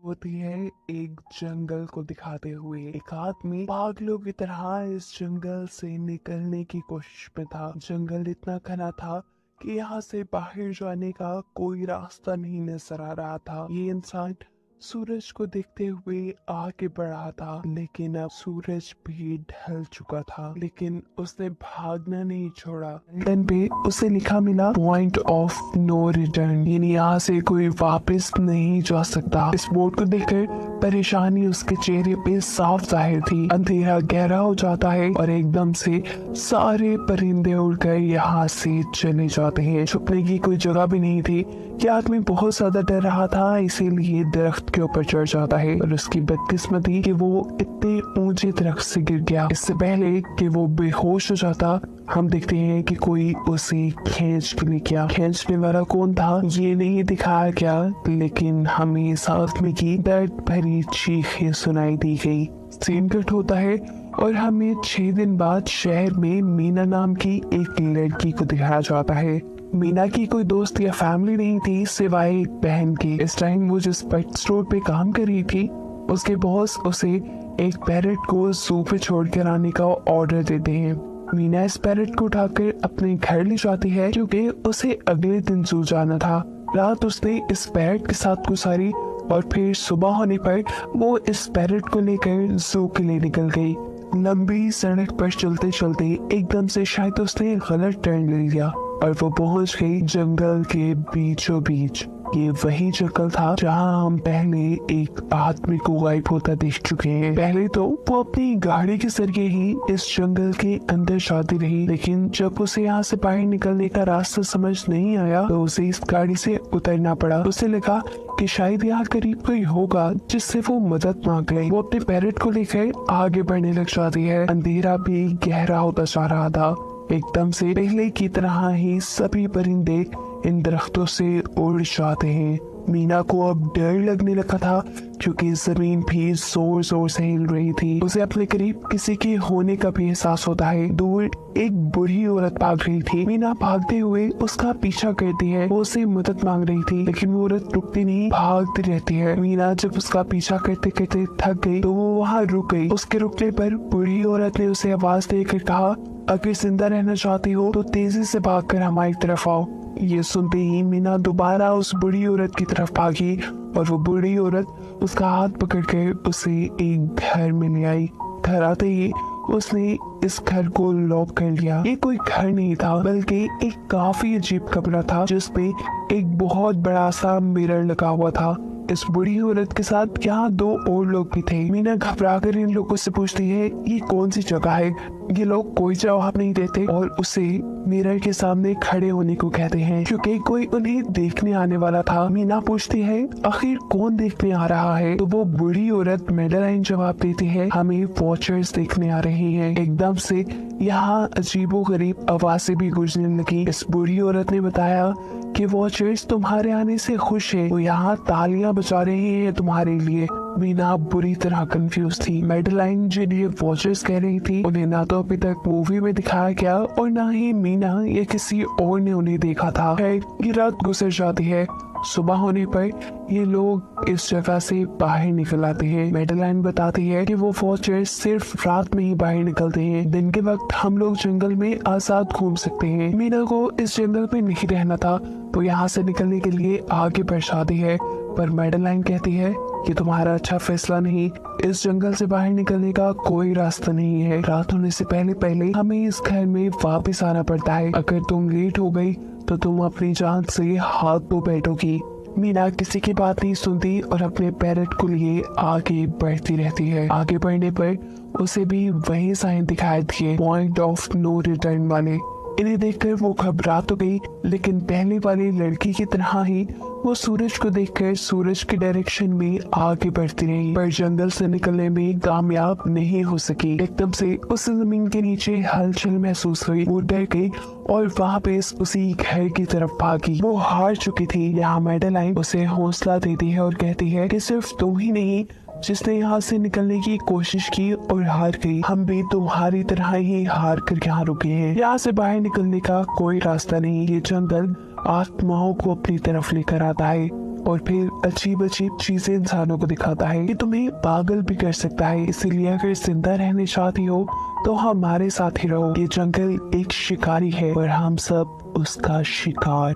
होती है एक जंगल को दिखाते हुए। एक आदमी पागलों की तरह इस जंगल से निकलने की कोशिश में था। जंगल इतना घना था कि यहाँ से बाहर जाने का कोई रास्ता नहीं नजर आ रहा था। ये इंसान सूरज को देखते हुए आगे बढ़ा था, लेकिन अब सूरज भी ढल चुका था। लेकिन उसने भागना नहीं छोड़ा। लंदन पे उसे लिखा मिला पॉइंट ऑफ नो रिटर्न, यानी यहाँ से कोई वापस नहीं जा सकता। इस बोर्ड को देखकर परेशानी उसके चेहरे पे साफ जाहिर थी। अंधेरा गहरा हो जाता है और एकदम से सारे परिंदे उड़कर यहाँ से चले जाते हैं। छुपने की कोई जगह भी नहीं थी। ये आदमी बहुत ज्यादा डर रहा था, इसीलिए दरख्त के ऊपर चढ़ जाता है। और उसकी बदकिस्मती कि वो इतने ऊंचे दरख्त से गिर गया। इससे पहले कि वो बेहोश हो जाता, हम देखते हैं कि कोई उसे खींच के ले गया। खींचने वाला कौन था ये नहीं दिखाया गया, लेकिन हमें साथ में की दर्द भरी चीखें सुनाई दी गई। सीन कट होता है और हमें 6 दिन बाद शहर में मीना नाम की एक लड़की को दिखाया जाता है। मीना की कोई दोस्त या फैमिली नहीं थी सिवाय एक बहन की। इस टाइम वो जिस पेट स्टोर पे काम कर रही थी, उसके बॉस उसे एक पैरट को जू पे छोड़ कर आने का ऑर्डर देते हैं। मीना इस पैरट को उठाकर अपने घर ले जाती है क्योंकि उसे अगले दिन जू जाना था। रात उसने इस पैरट के साथ गुजारी और फिर सुबह होने पर वो इस पैरट को लेकर जू के लिए निकल गई। लंबी सड़क पर चलते चलते एकदम से शायद उसने गलत टर्न ले लिया और वो पहुंच गई जंगल के बीचों बीच। ये वही जंगल था जहां हम पहले एक आदमी को गायब होता देख चुके हैं। पहले तो वो अपनी गाड़ी के जरिए ही इस जंगल के अंदर जाती रही, लेकिन जब उसे यहाँ से बाहर निकलने का रास्ता समझ नहीं आया तो उसे इस गाड़ी से उतरना पड़ा। उसे लगा कि शायद यहाँ करीब कोई होगा जिससे वो मदद मांग ले। वो अपने पैरट को लेकर आगे बढ़ने लग जाती है। अंधेरा भी गहरा होता जा रहा था। एकदम से पहले की तरह ही सभी परिंदे इन दरख्तों से उड़ जाते हैं। मीना को अब डर लगने लगा था क्योंकि जमीन भी जोर जोर से हिल रही थी। उसे अपने करीब किसी के होने का भी एहसास होता है। दूर एक बूढ़ी औरत भाग रही थी। मीना भागते हुए उसका पीछा करती है। वो उसे मदद मांग रही थी, लेकिन वो औरत रुकती नहीं, भागती रहती है। मीना जब उसका पीछा करते करते थक गई तो वो वहाँ रुक गई। उसके रुकने पर बूढ़ी औरत ने उसे आवाज देकर कहा, अगर जिंदा रहना चाहती हो तो तेजी से भागकर हमारी तरफ आओ। ये सुनते ही मीना दोबारा उस बूढ़ी औरत की तरफ भागी और वो बूढ़ी औरत उसका हाथ पकड़कर उसे एक घर में ले आई। घर आते ही उसने इस घर को लॉक कर लिया। ये कोई घर नहीं था बल्कि एक काफी अजीब कमरा था जिसपे एक बहुत बड़ा सा मिरर लगा हुआ था। इस बूढ़ी औरत के साथ यहाँ 2 और लोग भी थे। मीना घबरा कर इन लोगों से पूछती है ये कौन सी जगह है। ये लोग कोई जवाब नहीं देते और उसे मिरर के सामने खड़े होने को कहते हैं क्योंकि कोई उन्हें देखने आने वाला था। मीना पूछती है आखिर कौन देखने आ रहा है, तो वो बूढ़ी औरत मेडलाइन जवाब देती है हमें वॉचर्स देखने आ रहे हैं। एकदम से यहाँ अजीबोगरीब आवाजें भी गूंजने लगी। इस बूढ़ी औरत ने बताया कि वॉचर्स तुम्हारे आने से खुश है, वो यहाँ तालियां बजा रहे हैं तुम्हारे लिए। मीना बुरी तरह कंफ्यूज थी। मेडलाइन जिन्हें वॉचर्स कह रही थी उन्हें ना तो अभी तक मूवी में दिखाया गया और ना ही मीना या किसी और ने उन्हें देखा था। ये रात गुजर जाती है। सुबह होने पर ये लोग इस जगह से बाहर निकल आते हैं। मेडलाइन बताती है कि वो वॉचर्स सिर्फ रात में ही बाहर निकलते हैं, दिन के वक्त हम लोग जंगल में आजाद घूम सकते हैं। मीना को इस जंगल में नहीं रहना था तो यहाँ से निकलने के लिए आगे बढ़ जाती है, पर मेडलाइन कहती है कि तुम्हारा अच्छा फैसला नहीं, इस जंगल से बाहर निकलने का कोई रास्ता नहीं है। रात होने से पहले पहले हमें इस घर में वापस आना पड़ता है। अगर तुम लेट हो गई तो तुम अपनी जान से हाथ धो बैठोगी। मीना किसी की बात नहीं सुनती और अपने पैरट को लिए आगे बढ़ती रहती है। आगे बढ़ने पर उसे भी वही साइन दिखाई दिए, पॉइंट ऑफ नो रिटर्न वाले। इन्हें देखकर वो घबरा तो गई, लेकिन पहले वाली लड़की की तरह ही वो सूरज को देखकर सूरज की डायरेक्शन में आगे बढ़ती रही, पर जंगल से निकलने में कामयाब नहीं हो सकी। एकदम से उस जमीन के नीचे हलचल महसूस हुई। वो डर गई और वापस उसी घर की तरफ भागी। वो हार चुकी थी। यहाँ मेडलाइन उसे हौसला देती है और कहती है कि सिर्फ तुम ही नहीं जिसने यहाँ से निकलने की कोशिश की और हार गई, हम भी तुम्हारी तरह ही हार कर यहाँ रुके हैं। यहाँ से बाहर निकलने का कोई रास्ता नहीं। ये जंगल आत्माओं को अपनी तरफ लेकर आता है और फिर अजीब अजीब चीजें इंसानों को दिखाता है। ये तुम्हें पागल भी कर सकता है, इसीलिए अगर जिंदा रहने चाहती हो तो हमारे साथ ही रहो। ये जंगल एक शिकारी है और हम सब उसका शिकार।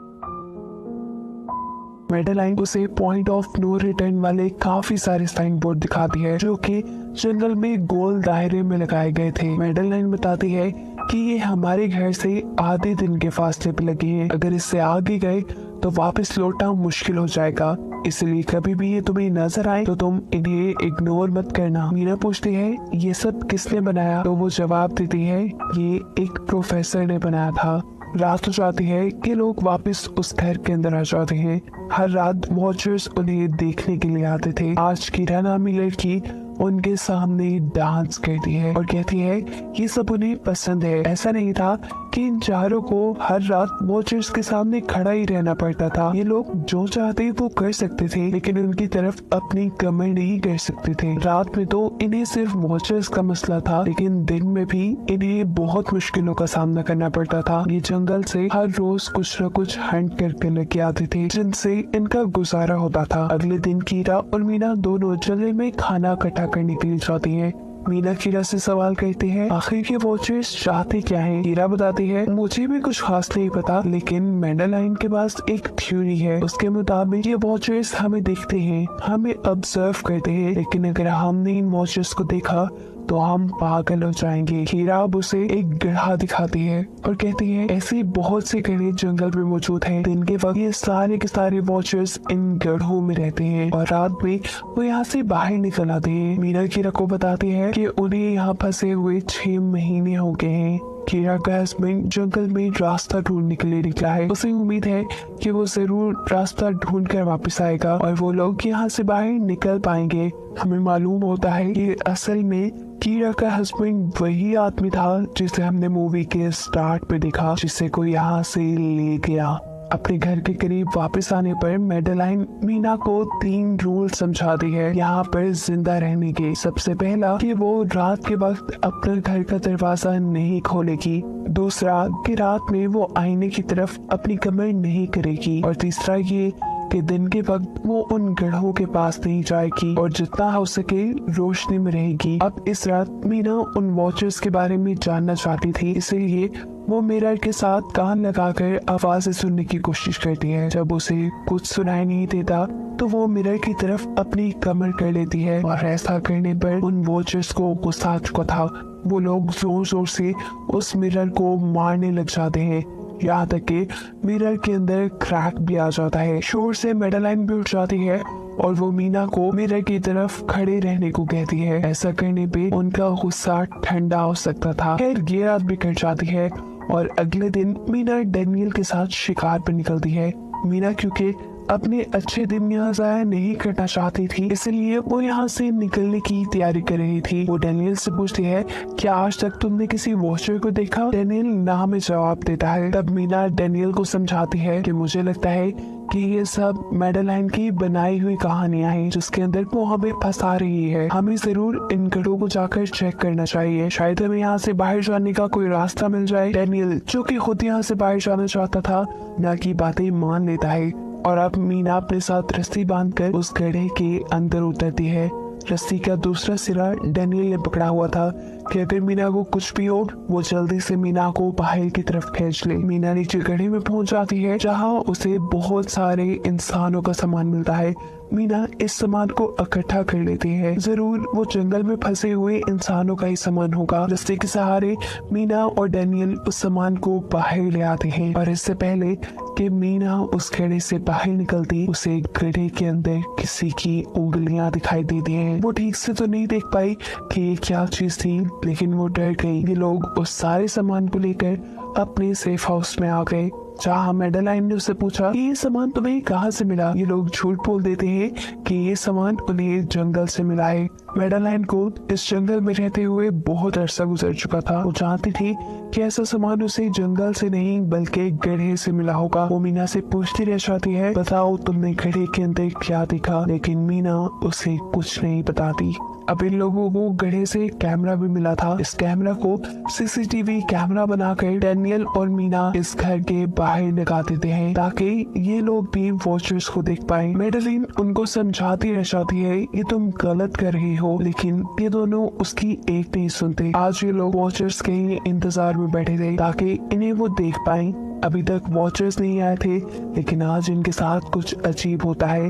मेडेलाइन उसे पॉइंट ऑफ नो रिटर्न वाले काफी सारे साइन बोर्ड दिखाती है जो कि जंगल में गोल दायरे में लगाए गए थे। मेडेलाइन बताती है कि ये हमारे घर से आधे दिन के फासले पे लगे हैं, अगर इससे आगे गए तो वापस लौटना मुश्किल हो जाएगा, इसलिए कभी भी ये तुम्हें नजर आए तो तुम इन्हें इग्नोर मत करना। मीना पूछती है ये सब किसने बनाया, तो वो जवाब देती है ये एक प्रोफेसर ने बनाया था। रात हो जाती है कि लोग वापस उस घर के अंदर आ जाते हैं। हर रात वॉचर्स उन्हें देखने के लिए आते थे। आज किरा नामी लड़की उनके सामने डांस करती है और कहती है ये सब उन्हें पसंद है। ऐसा नहीं था कि इन चारों को हर रात वॉचर्स के सामने खड़ा ही रहना पड़ता था। ये लोग जो चाहते वो कर सकते थे, लेकिन उनकी तरफ अपनी कमर नहीं कर सकते थे। रात में तो इन्हें सिर्फ वॉचर्स का मसला था, लेकिन दिन में भी इन्हें बहुत मुश्किलों का सामना करना पड़ता था। ये जंगल से हर रोज कुछ न कुछ हंट करके लेके आते थे जिनसे इनका गुजारा होता था। अगले दिन कीरा और मीना दोनों जंगल में खाना इकट्ठा करने के लिए जाती है। मीना कीरा से सवाल करती है आखिर के वॉचर्स चाहते क्या हैं? कीरा बताती है मुझे भी कुछ खास नहीं पता, लेकिन मेडेलाइन के पास एक थ्योरी है। उसके मुताबिक ये वॉचर्स हमें देखते हैं, हमें ऑब्जर्व करते हैं, लेकिन अगर हमने इन वॉचर्स को देखा तो हम पागल हो जाएंगे। कीरा अब उसे एक गड्ढा दिखाती है और कहती है ऐसे बहुत से गड्ढे जंगल में मौजूद हैं। दिन के वक्त ये सारे के सारे वॉचर्स इन गड्ढों में रहते हैं और रात में वो यहाँ से बाहर निकल आते हैं। मीना कीरा को बताती है कि उन्हें यहाँ फंसे हुए 6 महीने हो गए हैं। कीरा का हस्बैंड जंगल में रास्ता ढूंढने के लिए निकला है। उसे उम्मीद है कि वो जरूर रास्ता ढूंढ कर वापस आएगा और वो लोग यहाँ से बाहर निकल पाएंगे। हमें मालूम होता है कि असल में कीरा का हस्बैंड वही आदमी था जिसे हमने मूवी के स्टार्ट पे देखा, जिसे कोई यहाँ से ले गया। अपने घर के करीब वापस आने पर मेडेलाइन मीना को 3 रूल समझाती है यहाँ पर जिंदा रहने के। सबसे पहला कि वो रात के वक्त अपने घर का दरवाजा नहीं खोलेगी। दूसरा कि रात में वो आईने की तरफ अपनी कमर नहीं करेगी। और तीसरा ये कि दिन के वक्त वो उन गड्ढों के पास नहीं जाएगी और जितना हो सके रोशनी में रहेगी। अब इस रात मीना उन वॉचर्स के बारे में जानना चाहती थी, इसलिए वो मिरर के साथ कान लगाकर आवाजें सुनने की कोशिश करती है। जब उसे कुछ सुनाई नहीं देता तो वो मिरर की तरफ अपनी कमर कर लेती है और ऐसा करने पर उन वॉचर्स को गुस्सा आ चुका था। वो लोग जोर जोर से उस मिरर को मारने लग जाते हैं, यहाँ तक कि मिरर के अंदर क्रैक भी आ जाता है। शोर से मेडेलाइन भी उठ जाती है और वो मीना को मिरर की तरफ खड़े रहने को कहती है। ऐसा करने पे उनका गुस्सा ठंडा हो सकता था। खैर ये रात भी कट जाती है और अगले दिन मीना डैनियल के साथ शिकार पर निकलती है। मीना क्योंकि अपने अच्छे दिन यहाँ जाया नहीं करना चाहती थी, इसलिए वो यहाँ से निकलने की तैयारी कर रही थी। वो डैनियल से पूछती है क्या आज तक तुमने किसी वॉचर को देखा? डैनियल ना में जवाब देता है। तब मीना डैनियल को समझाती है कि मुझे लगता है कि ये सब मेडेलाइन की बनाई हुई कहानियां हैं जिसके अंदर वो हमें फंसा रही है। हमें जरूर इन गढ़ों को जाकर चेक करना चाहिए, शायद हमें यहाँ से बाहर जाने का कोई रास्ता मिल जाए। डैनियल जो कि खुद यहाँ से बाहर जाना चाहता था ना की बातें मान लेता है और अब मीना अपने साथ रस्सी बांधकर उस गड्ढे के अंदर उतरती है। रस्सी का दूसरा सिरा डैनियल ने पकड़ा हुआ था कि अगर मीना को कुछ भी हो वो जल्दी से मीना को बाहर की तरफ खींच ले। मीना नीचे गड्ढे में पहुंच जाती है जहां उसे बहुत सारे इंसानों का सामान मिलता है। मीना इस सामान को इकट्ठा कर लेती है। जरूर वो जंगल में फंसे हुए इंसानों का ही सामान होगा। रस्ते के सहारे मीना और डैनियल उस सामान को बाहर ले आते हैं और इससे पहले कि मीना उस गड्ढे से बाहर निकलती उसे गड्ढे के अंदर किसी की उंगलियां दिखाई देती हैं। वो ठीक से तो नहीं देख पाई कि ये क्या चीज थी, लेकिन वो डर गई। ये लोग उस सारे सामान को लेकर अपने सेफ हाउस में आ गए जहाँ मेडेलाइन ने उससे पूछा कि ये सामान तुम्हें कहाँ से मिला। ये लोग झूठ बोल देते हैं कि ये सामान उन्हें जंगल से मिला है। मेडेलाइन को इस जंगल में रहते हुए बहुत अरसा गुजर चुका था। वो जानती थी कि ऐसा सामान उसे जंगल से नहीं बल्कि गड्ढे से मिला होगा। वो मीना से पूछती रह जाती है बताओ तुमने गड्ढे के अंदर क्या देखा, लेकिन मीना उसे कुछ नहीं बताती। अब इन लोगों को गड्ढे से कैमरा भी मिला था। इस कैमरा को सीसीटीवी कैमरा बनाकर डैनियल और मीना इस घर के बाहर लगा देते हैं ताकि ये लोग भी वॉचर्स को देख पाए। मेडलिन उनको समझाती रह जाती है ये तुम गलत कर रही हो, लेकिन ये दोनों उसकी एक नहीं सुनते। आज ये लोग वॉचर्स के इंतजार में बैठे थे ताकि इन्हें वो देख पाए। अभी तक वॉचर्स नहीं आए थे, लेकिन आज इनके साथ कुछ अजीब होता है।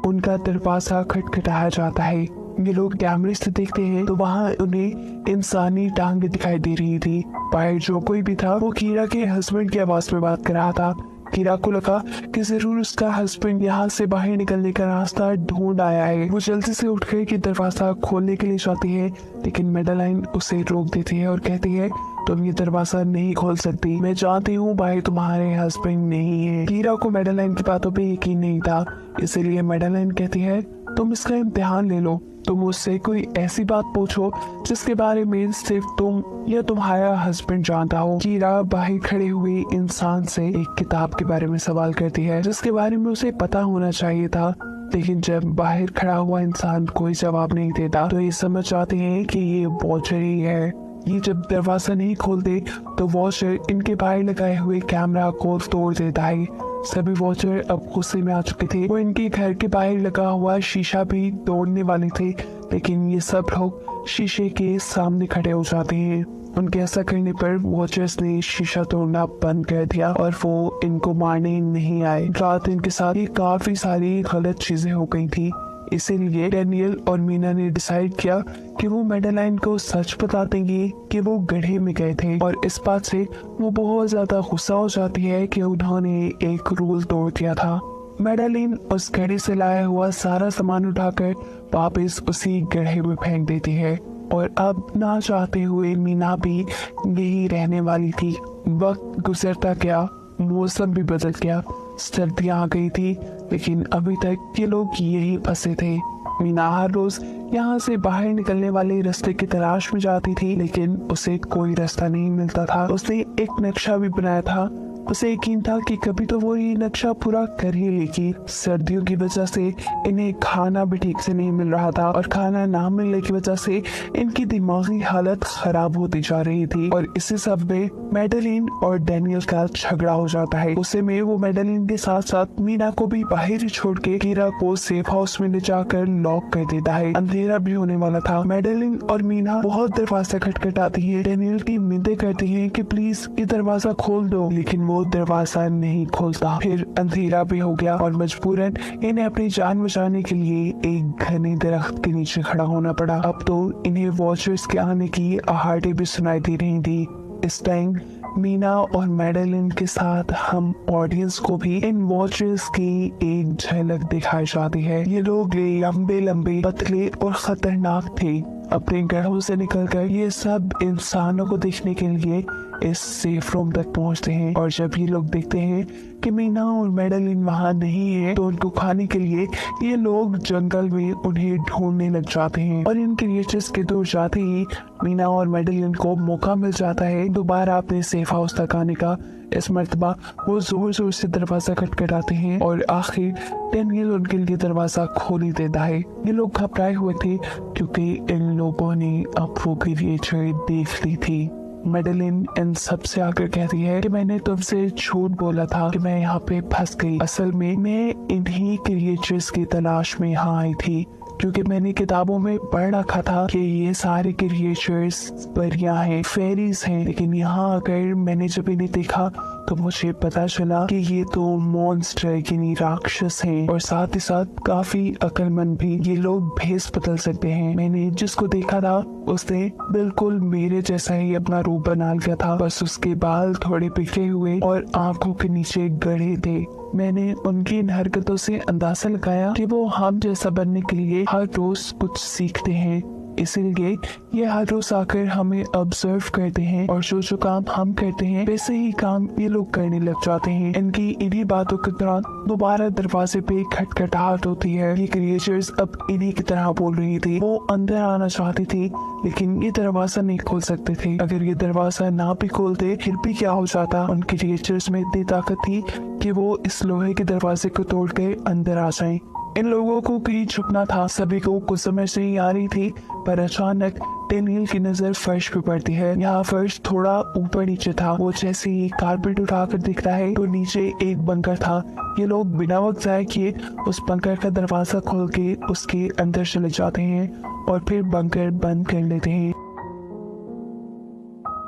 उनका दरवाजा खटखटाया जाता है। ये लोग कैमरे से देखते हैं तो वहाँ उन्हें इंसानी टांगे दिखाई दे रही थी। बाहर जो कोई भी था वो कीरा के हस्बैंड की आवाज में बात कर रहा था। कीरा को लगा कि जरूर उसका हस्बैंड यहाँ से बाहर निकलने का रास्ता ढूंढ आया है। वो जल्दी से उठ के दरवाजा खोलने के लिए जाती है, लेकिन मेडलाइन उसे रोक देती है और कहती है तुम ये दरवाजा नहीं खोल सकती, मैं जानती हूँ बाहर तुम्हारे हस्बैंड नहीं है। कीरा को मेडलाइन की बातों पे यकीन नहीं था, इसीलिए मेडलाइन कहती है तुम इसका इम्तिहान ले लो। तुम मुझसे कोई ऐसी बात पूछो जिसके बारे में सिर्फ तुम या तुम्हारा हस्बैंड जानता हो। कीरा बाहर खड़े हुए इंसान से एक किताब के बारे में सवाल करती है जिसके बारे में उसे पता होना चाहिए था, लेकिन जब बाहर खड़ा हुआ इंसान कोई जवाब नहीं देता तो ये समझ जाते हैं कि ये वॉचर ही है। ये जब दरवाजा नहीं खोलते तो वॉचर इनके बाहर लगाए हुए कैमरा को तोड़ देता है। सभी वॉचर अब गुस्से में आ चुके थे। वो इनके घर के बाहर लगा हुआ शीशा भी तोड़ने वाले थे, लेकिन ये सब लोग शीशे के सामने खड़े हो जाते हैं। उनके ऐसा करने पर वॉचर्स ने शीशा तोड़ना बंद कर दिया और वो इनको मारने नहीं आए। रात इनके साथ ये काफी सारी गलत चीजें हो गई थी, इसीलिए डैनियल और मीना ने डिसाइड किया कि वो मेडलाइन को सच बता देंगे कि वो गड्ढे में गए थे। और इस बात से वो बहुत ज्यादा गुस्सा हो जाती है कि उन्होंने एक रूल तोड़ दिया था। मेडलाइन उस गड्ढे से लाया हुआ सारा सामान उठाकर वापस उसी गड्ढे में फेंक देती है और अब ना चाहते हुए मीना भी यही रहने वाली थी। वक्त गुजरता गया, मौसम भी बदल गया, सर्दियां आ गई थी, लेकिन अभी तक ये लोग यही फंसे थे। मीना हर रोज यहाँ से बाहर निकलने वाले रास्ते की तलाश में जाती थी, लेकिन उसे कोई रास्ता नहीं मिलता था। उसने एक नक्शा भी बनाया था, उसे यकीन था कि कभी तो वो ये नक्शा पूरा कर ही लेगी। सर्दियों की वजह से इन्हें खाना भी ठीक से नहीं मिल रहा था और खाना ना मिलने की वजह से इनकी दिमागी हालत खराब होती जा रही थी। और इसी सब में मेडलिन और डैनियल का झगड़ा हो जाता है। उसे में वो मेडलिन के साथ साथ मीना को भी बाहर ही छोड़ के कीरा को सेफ हाउस में ले जाकर लॉक कर देता है। अंधेरा भी होने वाला था। मेडलिन और मीना बहुत दरवाजा खटखटाती है, डैनियल की मिन्नतें करती है कि प्लीज ये दरवाजा खोल दो, लेकिन वो दरवाजा नहीं खोलता। फिर अंधेरा भी हो गया और मजबूरन इन्हें अपनी जान बचाने के लिए एक घने दरख्त के नीचे खड़ा होना पड़ा। अब तो इन्हें वॉचर्स के आने की आहटें भी सुनाई दे रही थी। इस टाइम मीना और मेडलिन के साथ हम ऑडियंस को भी इन वॉचर्स की एक झलक दिखाई जाती है। ये लोग लंबे लंबे, पतले और खतरनाक थे। अपने घरों से निकलकर ये सब इंसानों को देखने के लिए इस सेफ रूम तक पहुंचते हैं। और जब ये लोग देखते हैं कि मीना और मेडलिन वहाँ नहीं है तो उनको खाने के लिए ये लोग जंगल में उन्हें ढूंढने लग जाते हैं। और इन क्रिएचर्स के दूर जाते ही मीना और मेडलिन को मौका मिल जाता है दोबारा अपने सेफ हाउस तक आने का। इस मर्तबा वो जोर जोर से दरवाजा खटखटाते हैं और आखिर डैनियल उनके लिए दरवाजा खोल ही देता है। ये लोग घबराए हुए थे क्योंकि इन लोगों ने अब वो क्रिएचर देख ली थी। मेडलिन इन सबसे आकर कहती है कि मैंने तुमसे झूठ बोला था कि मैं यहाँ पे फंस गई। असल में मैं इन्हीं क्रिएचर्स की तलाश में यहाँ आई थी, क्योंकि मैंने किताबों में पढ़ रखा था कि ये सारे क्रिएचर्स परियां हैं, फेरीज हैं, लेकिन यहाँ आकर मैंने जब इन्हें देखा तो मुझे पता चला कि ये तो मॉन्स्टर यानी राक्षस हैं और साथ ही साथ काफी अक्लमंद भी। ये लोग भेस बदल सकते हैं। मैंने जिसको देखा था उसने बिल्कुल मेरे जैसा ही अपना रूप बना लिया था, बस उसके बाल थोड़े बिखरे हुए और आंखों के नीचे गड़े थे। मैंने उनकी इन हरकतों से अंदाजा लगाया कि वो हम जैसा बनने के लिए हर रोज कुछ सीखते हैं, इसीलिए ये हर रोज आकर हमें ऑब्जर्व करते हैं और जो जो काम हम करते हैं वैसे ही काम ये लोग करने लग जाते हैं। इनकी इन्हीं बातों के दौरान दोबारा दरवाजे पे खटखटाहट होती है। ये क्रिएचर्स अब इन्हीं की तरह बोल रही थी। वो अंदर आना चाहती थी लेकिन ये दरवाजा नहीं खोल सकते थे। अगर ये दरवाजा ना भी खोलते फिर भी क्या हो जाता, उन क्रिएचर्स में इतनी ताकत थी कि वो इस लोहे के दरवाजे को तोड़ के अंदर आ जाएं। इन लोगों को कहीं छुपना था। सभी को कुछ समझ नहीं आ रही थी, पर अचानक डेनियल की नजर फर्श पे पड़ती है। यहाँ फर्श थोड़ा ऊपर नीचे था। वो जैसे ही कारपेट उठाकर दिखता है तो नीचे एक बंकर था। ये लोग बिना वक्त जाए किए उस बंकर का दरवाजा खोल के उसके अंदर चले जाते हैं और फिर बंकर बंद कर लेते हैं।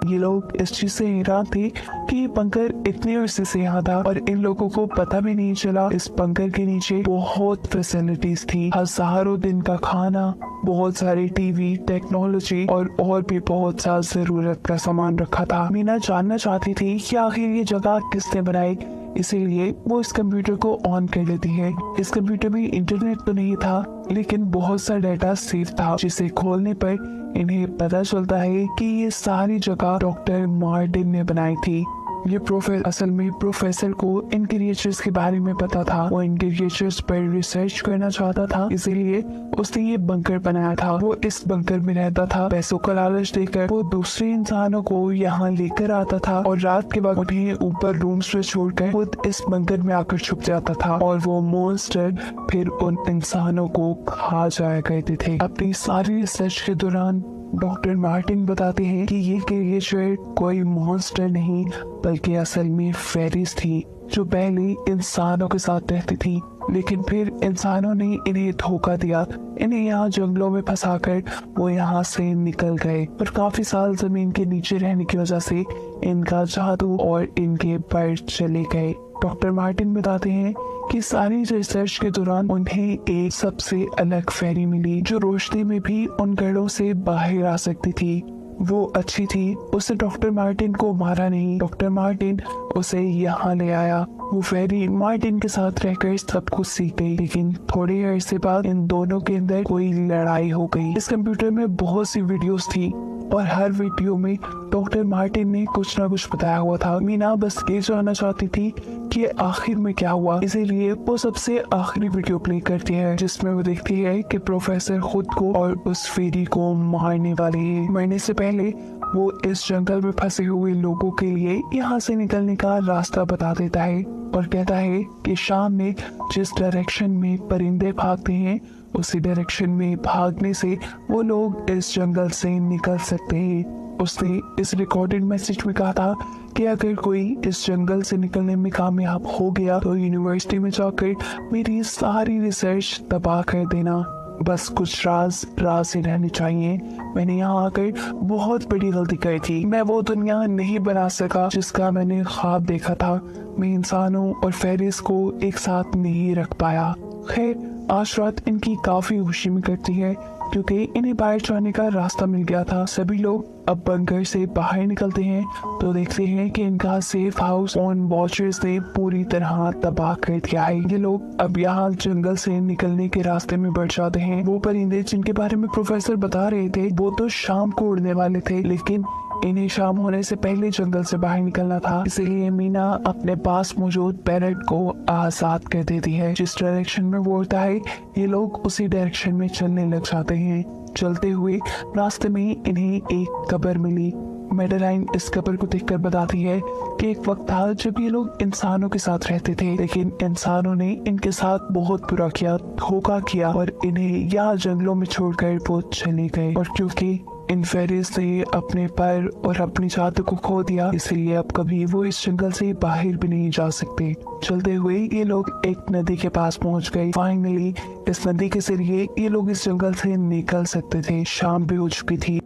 ये लोग इस चीज से हैरान थे कि ये बंकर इतने अरसे से यहाँ था और इन लोगों को पता भी नहीं चला। इस बंकर के नीचे बहुत फैसिलिटीज थी, हजारों दिन का खाना, बहुत सारी टीवी, टेक्नोलॉजी और भी बहुत सा जरूरत का सामान रखा था। मीना जानना चाहती थी कि आखिर ये जगह किसने बनाई, इसीलिए वो इस कंप्यूटर को ऑन कर लेती है। इस कंप्यूटर में इंटरनेट तो नहीं था, लेकिन बहुत सा डाटा सेव था, जिसे खोलने पर इन्हें पता चलता है कि ये सारी जगह डॉक्टर मार्टिन ने बनाई थी। ये असल में प्रोफेसर को इन क्रिएचर्स के बारे में पता था। वो इन क्रिएचर्स पर रिसर्च करना चाहता था, इसीलिए उसने ये बंकर बनाया था। वो इस बंकर में रहता था। पैसों का लालच देकर वो दूसरे इंसानों को यहाँ लेकर आता था और रात के वक्त उन्हें ऊपर रूम्स में छोड़कर खुद इस बंकर में आकर छुप जाता था और वो मॉन्स्टर फिर उन इंसानों को खा जाया करते थे। अपनी सारी रिसर्च के दौरान डॉक्टर मार्टिन बताते हैं कि ये क्रिएचर कोई मॉन्स्टर नहीं, बल्कि असल में फेरीज थी जो पहले इंसानों के साथ रहती थी, लेकिन फिर इंसानों ने इन्हें धोखा दिया। इन्हें यहाँ जंगलों में फंसाकर वो यहाँ से निकल गए और काफी साल जमीन के नीचे रहने की वजह से इनका जादू और इनके पर चले गए। डॉक्टर मार्टिन बताते हैं कि सारी रिसर्च के दौरान उन्हें एक सबसे अलग फेरी मिली जो रोशनी में भी उन गढ़ों से बाहर आ सकती थी। वो अच्छी थी, उसने डॉक्टर मार्टिन को मारा नहीं। डॉक्टर मार्टिन उसे यहाँ ले आया। वो फेरी मार्टिन के साथ रहकर सब कुछ सीख गई, लेकिन थोड़े अरसे बाद इन दोनों के अंदर कोई लड़ाई हो गई। इस कंप्यूटर में बहुत सी वीडियोस थी और हर वीडियो में डॉक्टर मार्टिन ने कुछ ना कुछ बताया हुआ था। मीना बस ये जानना चाहती थी कि आखिर में क्या हुआ, इसीलिए वो सबसे आखिरी वीडियो प्ले करती है, जिसमें वो देखती है कि प्रोफेसर खुद को और उस फेरी को मारने वाले हैं। मरने से पहले वो इस जंगल में फंसे हुए लोगों के लिए यहाँ से निकलने का रास्ता बता देता है और कहता है कि शाम में जिस डायरेक्शन में परिंदे भागते हैं उसी डायरेक्शन में भागने से वो लोग इस जंगल से निकल सकते हैं। उसने इस रिकॉर्डेड मैसेज में कहा था कि अगर कोई इस जंगल से निकलने में कामयाब हो गया तो यूनिवर्सिटी में जाकर मेरी सारी रिसर्च तबाह कर देना। बस कुछ राज से रहने चाहिए। मैंने यहाँ आकर बहुत बड़ी गलती की थी। मैं वो दुनिया नहीं बना सका जिसका मैंने ख्वाब देखा था। मैं इंसानों और फेरिस को एक साथ नहीं रख पाया। खैर आज रात इनकी काफी खुशी में कटती है क्योंकि इन्हें बाहर जाने का रास्ता मिल गया था। सभी लोग अब बंकर से बाहर निकलते हैं तो देखते हैं कि इनका सेफ हाउस ऑन वॉचर्स ने पूरी तरह तबाह कर दिया है। ये लोग अब यहाँ जंगल से निकलने के रास्ते में बढ़ जाते हैं। वो परिंदे जिनके बारे में प्रोफेसर बता रहे थे वो तो शाम को उड़ने वाले थे, लेकिन इन्हें शाम होने से पहले जंगल से बाहर निकलना था। इसलिए मीना अपने पास मौजूद पैरेट को आजाद कर देती है। जिस डायरेक्शन में वो उड़ता है ये लोग उसी डायरेक्शन में चलने लग जाते हैं। चलते हुए रास्ते में इन्हें एक कब्र मिली। मेडेलाइन इस कब्र को देखकर बताती है कि एक वक्त था जब ये लोग इंसानों के साथ रहते थे, लेकिन इंसानों ने इनके साथ बहुत बुरा किया, धोखा किया और इन्हें यहाँ जंगलों में छोड़कर वो चले गए। और क्योंकि इन फेरिस ने अपने पर और अपनी जात को खो दिया, इसलिए अब कभी वो इस जंगल से बाहर भी नहीं जा सकते। चलते हुए ये लोग एक नदी के पास पहुंच गए। फाइनली इस नदी के जरिए ये लोग इस जंगल से निकल सकते थे। शाम भी हो चुकी थी।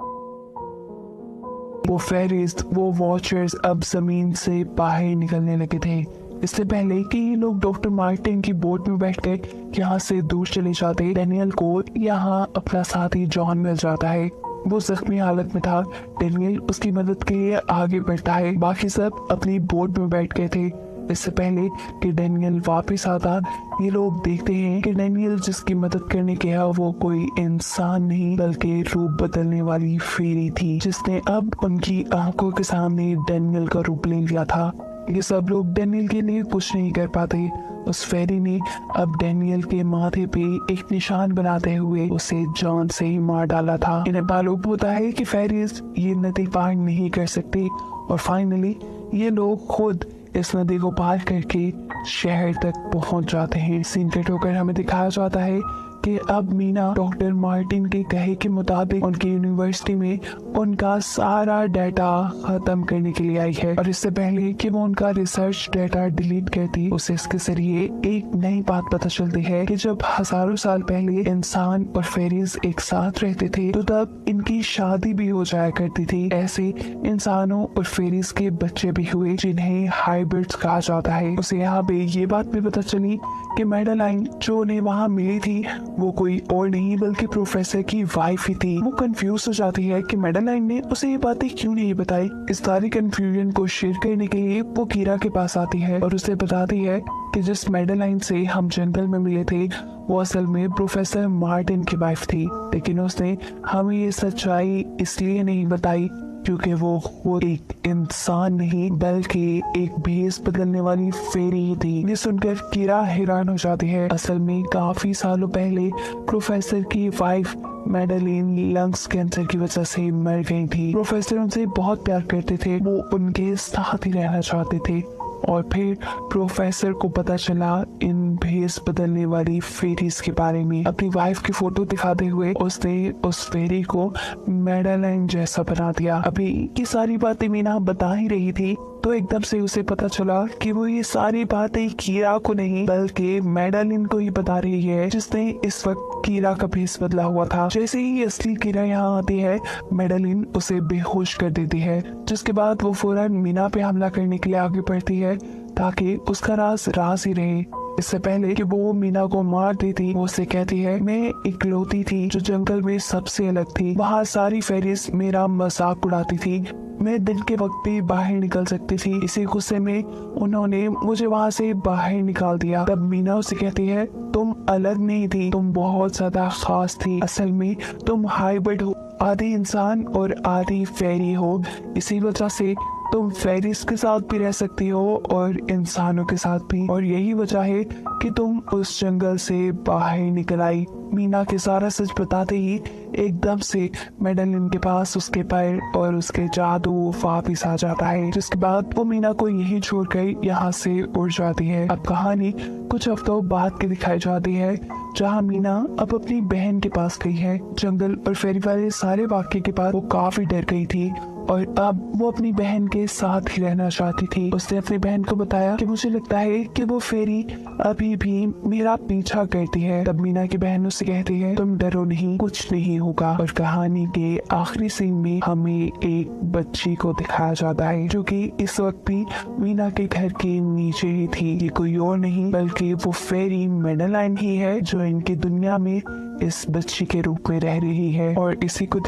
वो फेरिस, वो वॉचर्स अब जमीन से बाहर निकलने लगे थे। इससे पहले कि ये लोग डॉक्टर मार्टिन की बोट में बैठकर यहाँ से दूर चले जाते, डेनियल को यहाँ अपना साथी जॉन मिल जाता है। वो जख्मी हालत में था। डेनियल उसकी मदद के लिए आगे बढ़ता है। बाकी सब अपनी बोट में बैठ गए थे। इससे पहले कि डेनियल वापस आता ये लोग देखते हैं कि डेनियल जिसकी मदद करने गया वो कोई इंसान नहीं बल्कि रूप बदलने वाली फेरी थी, जिसने अब उनकी आंखों के सामने डेनियल का रूप ले लिया था। ये सब लोग डेनियल के लिए कुछ नहीं कर पाते। उस फेरी ने अब डेनियल के माथे पे एक निशान बनाते हुए उसे जान से ही मार डाला था। इन्हें मालूम होता है कि फेरीज ये नदी पार नहीं कर सकती और फाइनली ये लोग खुद इस नदी को पार करके शहर तक पहुंच जाते हैं। सीन कट होकर हमें दिखाया जाता है कि अब मीना डॉक्टर मार्टिन के कहे के मुताबिक उनकी यूनिवर्सिटी में उनका सारा डाटा खत्म करने के लिए आई है, और इससे पहले कि वो उनका रिसर्च डाटा डिलीट करती, उसे इसके जरिए एक नई बात पता चलती है कि जब हजारों साल पहले इंसान और फेरीज एक साथ रहते थे तो तब इनकी शादी भी हो जाया करती थी। ऐसे इंसानों और फेरीज के बच्चे भी हुए जिन्हें हाइब्रिड्स कहा जाता है। उसे यहाँ पे ये बात भी पता चली कि मैडेलाइन जो उन्हें वहाँ मिली थी वो कोई और नहीं बल्कि प्रोफेसर की वाइफ ही थी। वो कंफ्यूज हो जाती है कि मैडेलाइन ने उसे ये बातें क्यों नहीं बताई। इस सारी कंफ्यूजन को शेयर करने के लिए वो कीरा के पास आती है और उसे बताती है कि जिस मैडेलाइन से हम जंगल में मिले थे वो असल में प्रोफेसर मार्टिन की वाइफ थी, लेकिन उसने हमें ये सच्चाई इसलिए नहीं बताई क्योंकि वो एक इंसान नहीं बल्कि एक भेस बदलने वाली फेरी ही थी। ये सुनकर कीरा हैरान हो जाती है। असल में काफी सालों पहले प्रोफेसर की वाइफ मैडेलिन लंग्स कैंसर की वजह से मर गई थी। प्रोफेसर उनसे बहुत प्यार करते थे, वो उनके साथ ही रहना चाहते थे, और फिर प्रोफेसर को पता चला इन भेस बदलने वाली फेरीज के बारे में। अपनी वाइफ की फोटो दिखाते हुए उसने उस फेरी को मैडेलाइन जैसा बना दिया। अभी ये सारी बातें मीना बता ही रही थी तो एकदम से उसे पता चला कि वो ये सारी बातें कीरा को नहीं बल्कि मैडेलिन को ही बता रही है, जिसने इस वक्त कीरा का भेस बदला हुआ था। जैसे ही असली कीरा यहाँ आती है मैडेलिन उसे बेहोश कर देती है, जिसके बाद वो फौरन मीना पे हमला करने के लिए आगे बढ़ती है ताकि उसका राज राज ही रहे। इससे पहले कि वो मीना को मार देती वो उससे कहती है, मैं इकलौती थी जो जंगल में सबसे अलग थी। वहाँ सारी फेरीज मेरा मजाक उड़ाती थी, मैं दिन के वक्त भी बाहर निकल सकती थी। इसी गुस्से में उन्होंने मुझे वहाँ से बाहर निकाल दिया। तब मीना उसे कहती है, तुम अलग नहीं थी, तुम बहुत ज्यादा खास थी। असल में तुम हाइब्रिड हो, आधी इंसान और आधी फेरी हो। इसी वजह से तुम फेरीज के साथ भी रह सकती हो और इंसानों के साथ भी, और यही वजह है कि तुम उस जंगल से बाहर निकल आई। मीना के सारा सच बताते ही एकदम से मैडेलिन के पास उसके पैर और उसके जादू वापिस आ जाता है, जिसके बाद वो मीना को यही छोड़कर यहाँ से उड़ जाती है। अब कहानी कुछ हफ्तों बाद की दिखाई जाती है जहाँ मीना अब अपनी बहन के पास गई है। जंगल और फेरी वाले सारे वाक्य के बाद वो काफी डर गई थी और अब वो अपनी बहन के साथ ही रहना चाहती थी। उसने अपनी बहन को बताया कि मुझे लगता है कि वो फेरी अभी भी मेरा पीछा करती है। तब मीना की बहन उससे कहती है, तुम डरो नहीं, कुछ नहीं होगा। और कहानी के आखिरी सीन में हमें एक बच्ची को दिखाया जाता है जो कि इस वक्त भी मीना के घर के नीचे ही थी। ये कोई और नहीं बल्कि वो फेरी मैडेलाइन ही है जो इनकी दुनिया में इस बच्ची के रूप में रह रही है, और इसी को